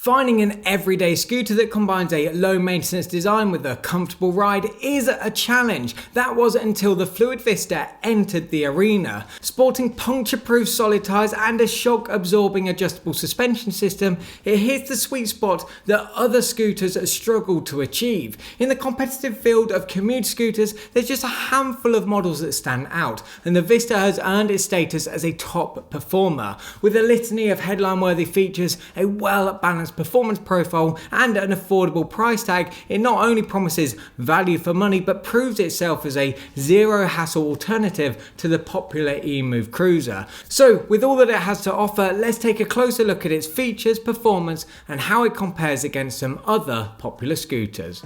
Finding an everyday scooter that combines a low maintenance design with a comfortable ride is a challenge. That was until the Fluid Vista entered the arena. Sporting puncture-proof solid tyres and a shock-absorbing adjustable suspension system, it hits the sweet spot that other scooters struggle to achieve. In the competitive field of commute scooters, there's just a handful of models that stand out, and the Vista has earned its status as a top performer. With a litany of headline-worthy features, a well-balanced performance profile and an affordable price tag, it not only promises value for money but proves itself as a zero-hassle alternative to the popular EMOVE Cruiser. So with all that it has to offer, let's take a closer look at its features, performance and how it compares against some other popular scooters.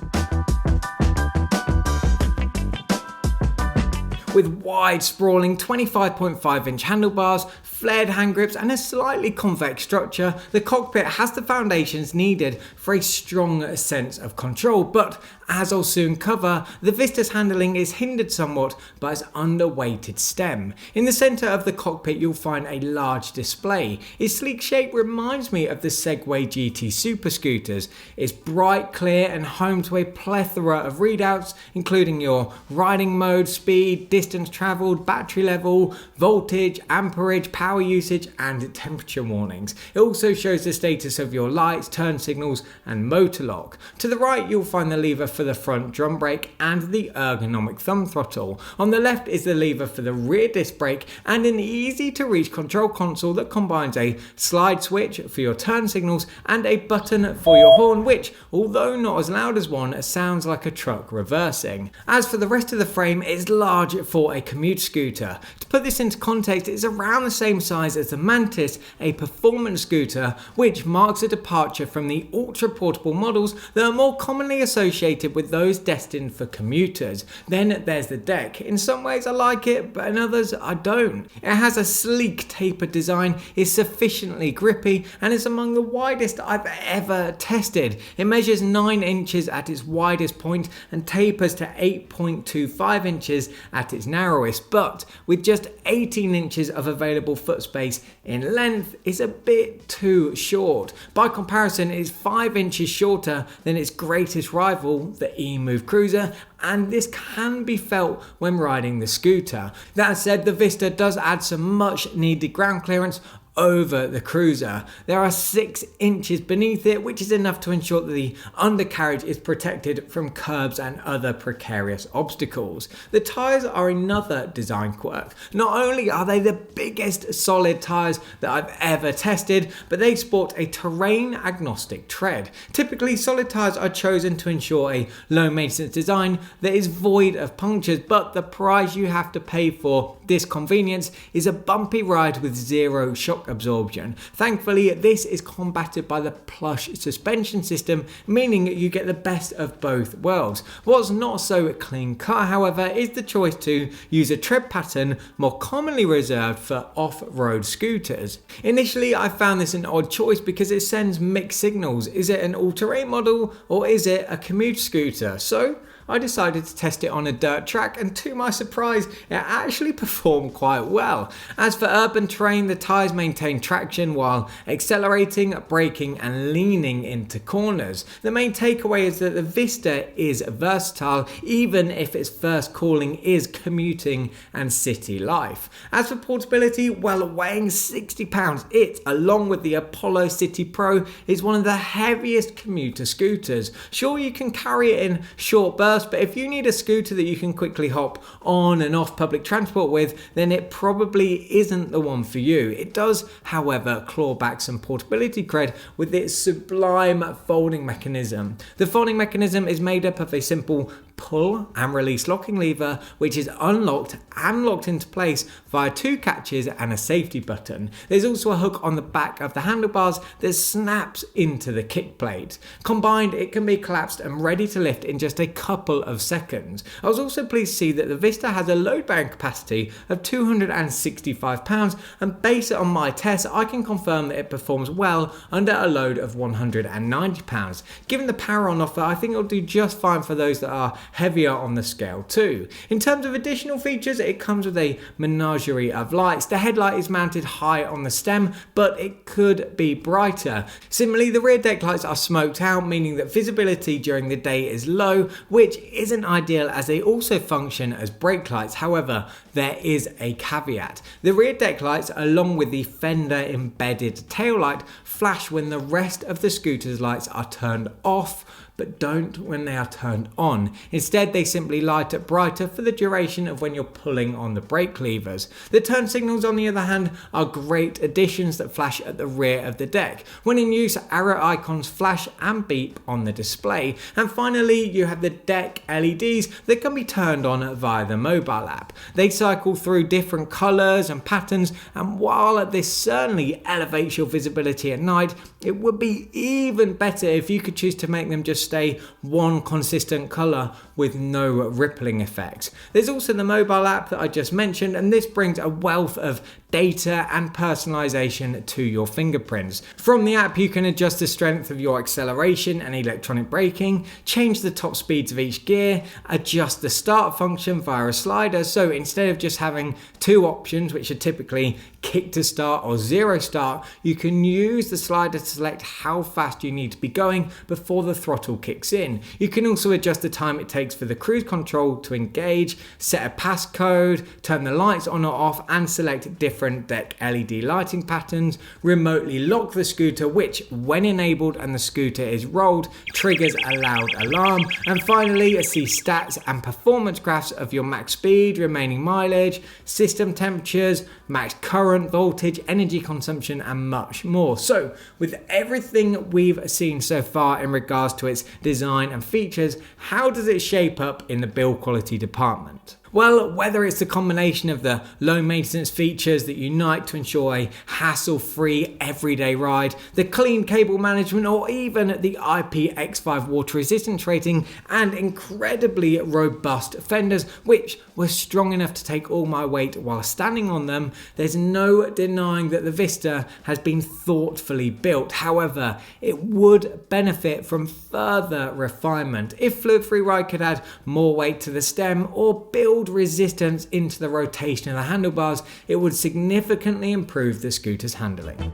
With wide, sprawling 25.5-inch handlebars, flared hand grips and a slightly convex structure, the cockpit has the foundations needed for a strong sense of control, but as I'll soon cover, the Vista's handling is hindered somewhat by its underweighted stem. In the centre of the cockpit you'll find a large display. Its sleek shape reminds me of the Segway GT super scooters. It's bright, clear and home to a plethora of readouts, including your riding mode, speed, distance travelled, battery level, voltage, amperage, power usage and temperature warnings. It also shows the status of your lights, turn signals and motor lock. To the right you'll find the lever for the front drum brake and the ergonomic thumb throttle. On the left is the lever for the rear disc brake and an easy to reach control console that combines a slide switch for your turn signals and a button for your horn, which, although not as loud as one, sounds like a truck reversing. As for the rest of the frame, it's large for a commute scooter. To put this into context, it's around the same size as the Mantis, a performance scooter, which marks a departure from the ultra portable models that are more commonly associated with those destined for commuters. Then there's the deck. In some ways I like it, but in others I don't. It has a sleek tapered design, is sufficiently grippy and is among the widest I've ever tested. It measures 9 inches at its widest point and tapers to 8.25 inches at its narrowest, but with just 18 inches of available foot space in length is a bit too short. By comparison, it's 5 inches shorter than its greatest rival, the EMOVE Cruiser, and this can be felt when riding the scooter. That said, the Vista does add some much needed ground clearance over the Cruiser. There are 6 inches beneath it, which is enough to ensure that the undercarriage is protected from curbs and other precarious obstacles. The tyres are another design quirk. Not only are they the biggest solid tyres that I've ever tested, but they sport a terrain agnostic tread. Typically, solid tyres are chosen to ensure a low maintenance design that is void of punctures, but the price you have to pay for this convenience is a bumpy ride with zero shock absorption. Thankfully, this is combated by the plush suspension system, meaning you get the best of both worlds. What's not so clean cut, however, is the choice to use a tread pattern more commonly reserved for off-road scooters. Initially, I found this an odd choice because it sends mixed signals. Is it an all-terrain model or is it a commute scooter? So I decided to test it on a dirt track, and to my surprise, it actually performed quite well. As for urban terrain, the tyres maintain traction while accelerating, braking and leaning into corners. The main takeaway is that the Vista is versatile, even if its first calling is commuting and city life. As for portability, well, weighing 60 pounds, it, along with the Apollo City Pro, is one of the heaviest commuter scooters. Sure, you can carry it in short bursts, but if you need a scooter that you can quickly hop on and off public transport with, then it probably isn't the one for you. It does, however, claw back some portability cred with its sublime folding mechanism. The folding mechanism is made up of a simple pull and release locking lever, which is unlocked and locked into place via 2 catches and a safety button. There's also a hook on the back of the handlebars that snaps into the kick plate. Combined, it can be collapsed and ready to lift in just a couple of seconds. I was also pleased to see that the Vista has a load bearing capacity of 265 pounds, and based on my test, I can confirm that it performs well under a load of 190 pounds. Given the power on offer, I think it'll do just fine for those that are heavier on the scale too. In terms of additional features, it comes with a menagerie of lights. The headlight is mounted high on the stem, but it could be brighter. Similarly, the rear deck lights are smoked out, meaning that visibility during the day is low, which isn't ideal as they also function as brake lights. However, there is a caveat. The rear deck lights, along with the fender embedded taillight, flash when the rest of the scooter's lights are turned off, but don't when they are turned on. Instead, they simply light up brighter for the duration of when you're pulling on the brake levers. The turn signals, on the other hand, are great additions that flash at the rear of the deck. When in use, arrow icons flash and beep on the display. And finally, you have the deck LEDs that can be turned on via the mobile app. They cycle through different colors and patterns, and while this certainly elevates your visibility at night, it would be even better if you could choose to make them just stay one consistent color with no rippling effects. There's also the mobile app that I just mentioned, and this brings a wealth of data and personalization to your fingerprints. From the app, you can adjust the strength of your acceleration and electronic braking, change the top speeds of each gear, adjust the start function via a slider. So instead of just having two options, which are typically kick to start or zero start, you can use the slider to select how fast you need to be going before the throttle kicks in. You can also adjust the time it takes for the cruise control to engage, set a passcode, turn the lights on or off, and select different deck LED lighting patterns, remotely lock the scooter, which when enabled and the scooter is rolled, triggers a loud alarm, and finally see stats and performance graphs of your max speed, remaining mileage, system temperatures, max current, voltage, energy consumption, and much more. So with everything we've seen so far in regards to its design and features, how does it shape up in the build quality department? Well, whether it's the combination of the low maintenance features that unite to ensure a hassle-free everyday ride, the clean cable management, or even the IPX5 water resistance rating and incredibly robust fenders, which were strong enough to take all my weight while standing on them, there's no denying that the Vista has been thoughtfully built. However, it would benefit from further refinement. If Fluid Freeride could add more weight to the stem or build resistance into the rotation of the handlebars, it would significantly improve the scooter's handling.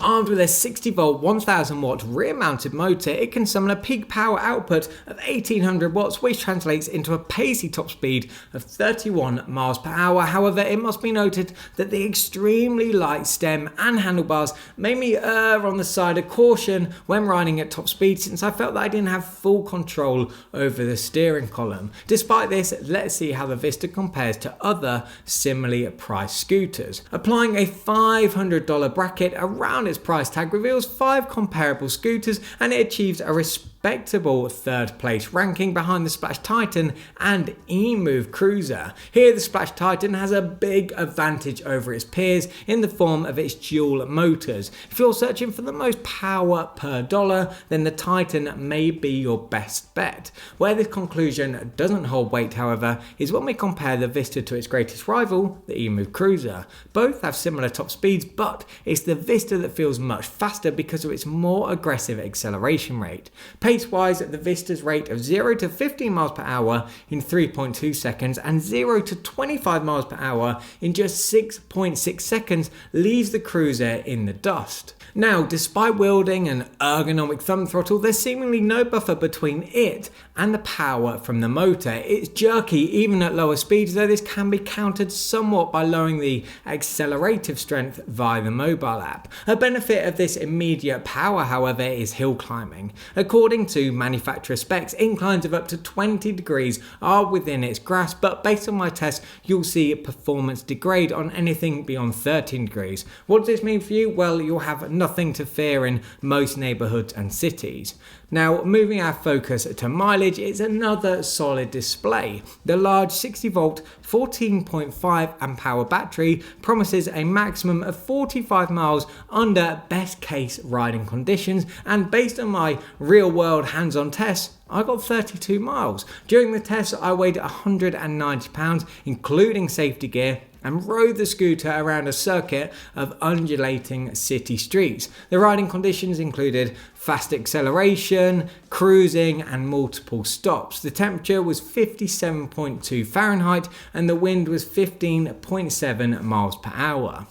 Armed with a 60-volt 1000-watt rear-mounted motor, it can summon a peak power output of 1800 watts, which translates into a pacey top speed of 31 miles per hour. However, it must be noted that the extremely light stem and handlebars made me err on the side of caution when riding at top speed, since I felt that I didn't have full control over the steering column. Despite this, let's see how the Vista compares to other similarly priced scooters. Applying a $500 bracket around its price tag reveals 5 comparable scooters, and it achieves a respectable third place ranking behind the SPLACH Titan and EMOVE Cruiser. Here the SPLACH Titan has a big advantage over its peers in the form of its dual motors. If you're searching for the most power per dollar, then the Titan may be your best bet. Where this conclusion doesn't hold weight, however, is when we compare the Vista to its greatest rival, the EMOVE Cruiser. Both have similar top speeds, but it's the Vista that feels much faster because of its more aggressive acceleration rate. Pace-wise, the Vista's rate of 0 to 15 miles per hour in 3.2 seconds and 0 to 25 miles per hour in just 6.6 seconds leaves the Cruiser in the dust. Now, despite wielding an ergonomic thumb throttle, there's seemingly no buffer between it and the power from the motor. It's jerky even at lower speeds, though this can be countered somewhat by lowering the accelerative strength via the mobile app. A benefit of this immediate power, however, is hill climbing. According to manufacturer specs, inclines of up to 20 degrees are within its grasp, but based on my test, you'll see performance degrade on anything beyond 13 degrees. What does this mean for you? Well, you'll have nothing to fear in most neighborhoods and cities. Now, moving our focus to mileage, it's another solid display. The large 60-volt 14.5 amp hour battery promises a maximum of 45 miles under best case riding conditions, and based on my real world hands-on tests, I got 32 miles. During the test, I weighed 190 pounds, including safety gear, and rode the scooter around a circuit of undulating city streets. The riding conditions included fast acceleration, cruising, and multiple stops. The temperature was 57.2 Fahrenheit and the wind was 15.7 miles per hour.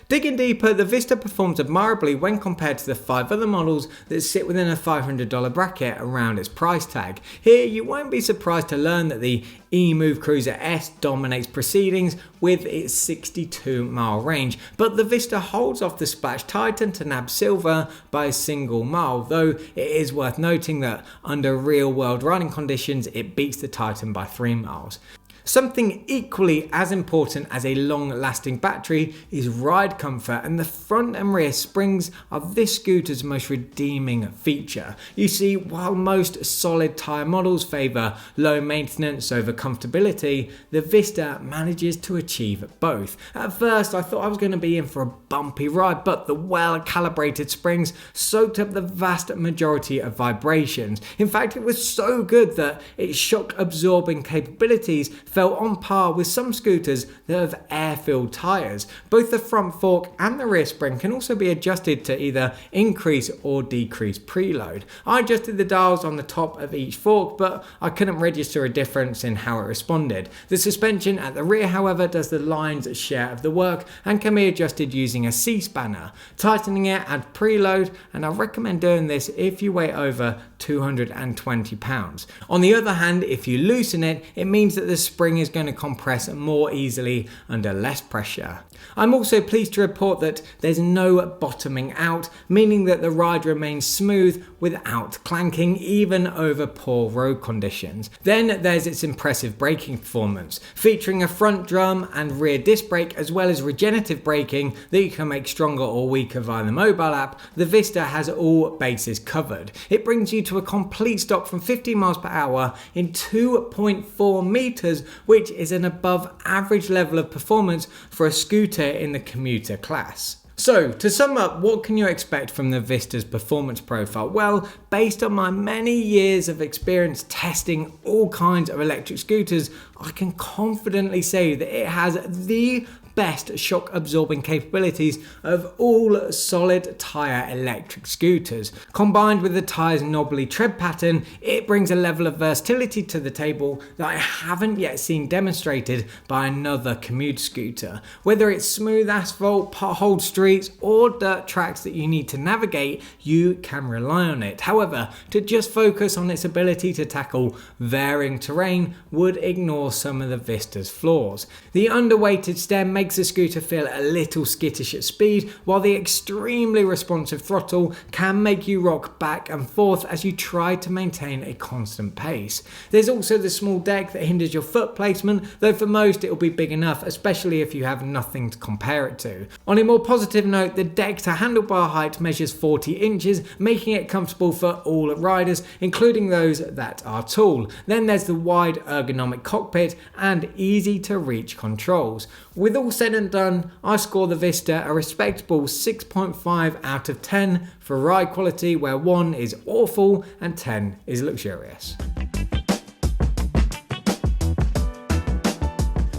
Digging deeper, the Vista performs admirably when compared to the 5 other models that sit within a $500 bracket around its price tag. Here, you won't be surprised to learn that the EMOVE Cruiser S dominates proceedings with its 62-mile range, but the Vista holds off the SPLACH Titan to nab silver by a single mile, though it is worth noting that under real-world riding conditions, it beats the Titan by 3 miles. Something equally as important as a long-lasting battery is ride comfort, and the front and rear springs are this scooter's most redeeming feature. You see, while most solid tyre models favour low maintenance over comfortability, the Vista manages to achieve both. At first, I thought I was going to be in for a bumpy ride, but the well-calibrated springs soaked up the vast majority of vibrations. In fact, it was so good that its shock-absorbing capabilities fell on par with some scooters that have air-filled tyres. Both the front fork and the rear spring can also be adjusted to either increase or decrease preload. I adjusted the dials on the top of each fork, but I couldn't register a difference in how it responded. The suspension at the rear, however, does the lion's share of the work and can be adjusted using a C-spanner. Tightening it adds preload, and I recommend doing this if you weigh over 220 pounds. On the other hand, if you loosen it, it means that the spring is going to compress more easily under less pressure. I'm also pleased to report that there's no bottoming out, meaning that the ride remains smooth without clanking, even over poor road conditions. Then there's its impressive braking performance. Featuring a front drum and rear disc brake, as well as regenerative braking that you can make stronger or weaker via the mobile app, the Vista has all bases covered. It brings you to a complete stop from 50 miles per hour in 2.4 meters, which is an above average level of performance for a scooter in the commuter class. So, to sum up, what can you expect from the Vista's performance profile? Well, based on my many years of experience testing all kinds of electric scooters, I can confidently say that it has the best shock absorbing capabilities of all solid tyre electric scooters. Combined with the tyre's knobbly tread pattern, it brings a level of versatility to the table that I haven't yet seen demonstrated by another commute scooter. Whether it's smooth asphalt, potholed streets, or dirt tracks that you need to navigate, you can rely on it. However, to just focus on its ability to tackle varying terrain would ignore some of the Vista's flaws. The underweighted stem makes the scooter feel a little skittish at speed, while the extremely responsive throttle can make you rock back and forth as you try to maintain a constant pace. There's also the small deck that hinders your foot placement, though for most it will be big enough, especially if you have nothing to compare it to. On a more positive note, the deck to handlebar height measures 40 inches, making it comfortable for all riders, including those that are tall. Then there's the wide ergonomic cockpit and easy to reach controls. With all said and done, I score the Vista a respectable 6.5 out of 10 for ride quality, where 1 is awful and 10 is luxurious.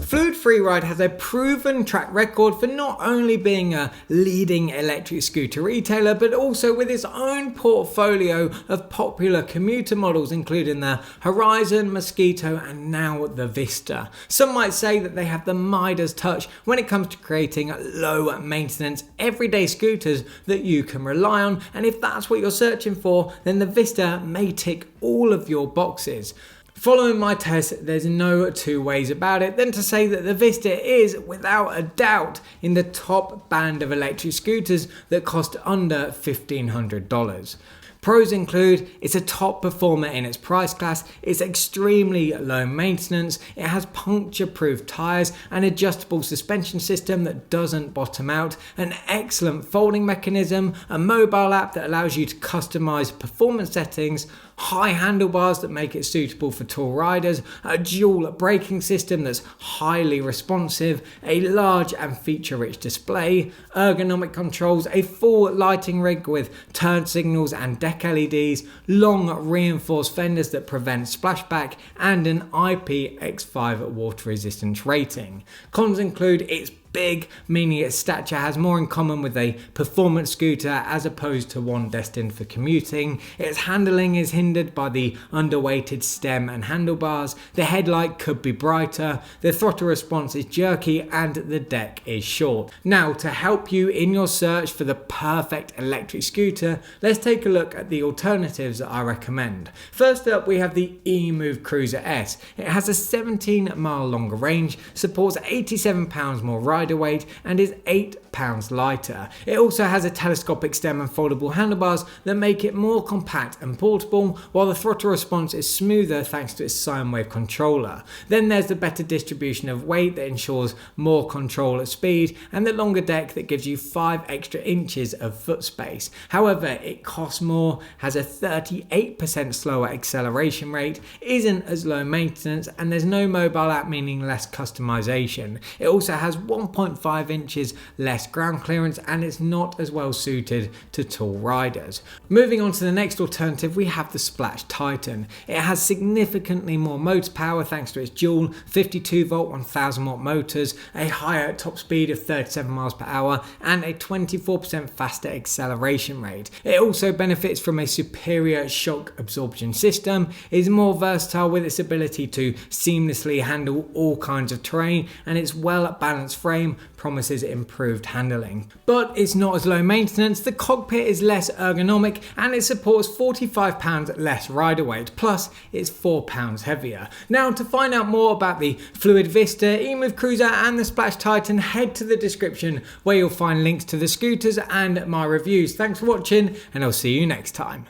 Fluid Freeride has a proven track record for not only being a leading electric scooter retailer, but also with its own portfolio of popular commuter models, including the Horizon, Mosquito, and now the Vista. Some might say that they have the Midas touch when it comes to creating low maintenance, everyday scooters that you can rely on, and if that's what you're searching for, then the Vista may tick all of your boxes. Following my test, there's no two ways about it than to say that the Vista is, without a doubt, in the top band of electric scooters that cost under $1,500. Pros include it's a top performer in its price class, it's extremely low maintenance, it has puncture-proof tyres, an adjustable suspension system that doesn't bottom out, an excellent folding mechanism, a mobile app that allows you to customise performance settings, high handlebars that make it suitable for tall riders, a dual braking system that's highly responsive, a large and feature-rich display, ergonomic controls, a full lighting rig with turn signals and deck LEDs, long reinforced fenders that prevent splashback, and an IPX5 water resistance rating. Cons include its big, meaning its stature has more in common with a performance scooter as opposed to one destined for commuting. Its handling is hindered by the underweighted stem and handlebars, the headlight could be brighter, the throttle response is jerky, and the deck is short. Now, to help you in your search for the perfect electric scooter, let's take a look at the alternatives that I recommend. First up, we have the EMOVE Cruiser S. It has a 17-mile longer range, supports 87 pounds more rider weight, and is 8 pounds lighter. It also has a telescopic stem and foldable handlebars that make it more compact and portable, while the throttle response is smoother thanks to its sine wave controller. Then there's the better distribution of weight that ensures more control at speed, and the longer deck that gives you 5 extra inches of foot space. However, it costs more, has a 38% slower acceleration rate, isn't as low maintenance, and there's no mobile app, meaning less customization. It also has 1.5 inches less ground clearance, and it's not as well suited to tall riders. Moving on to the next alternative, we have the SPLACH Titan. It has significantly more motor power thanks to its dual 52 volt 1000 watt motors, a higher top speed of 37 miles per hour, and a 24% faster acceleration rate. It also benefits from a superior shock absorption system, is more versatile with its ability to seamlessly handle all kinds of terrain, and its well balanced frame promises improved handling. But it's not as low maintenance, the cockpit is less ergonomic, and it supports 45 pounds less rider weight, plus it's 4 pounds heavier. Now, to find out more about the Fluid Vista, EMOVE Cruiser and the SPLACH Titan, head to the description where you'll find links to the scooters and my reviews. Thanks for watching, and I'll see you next time.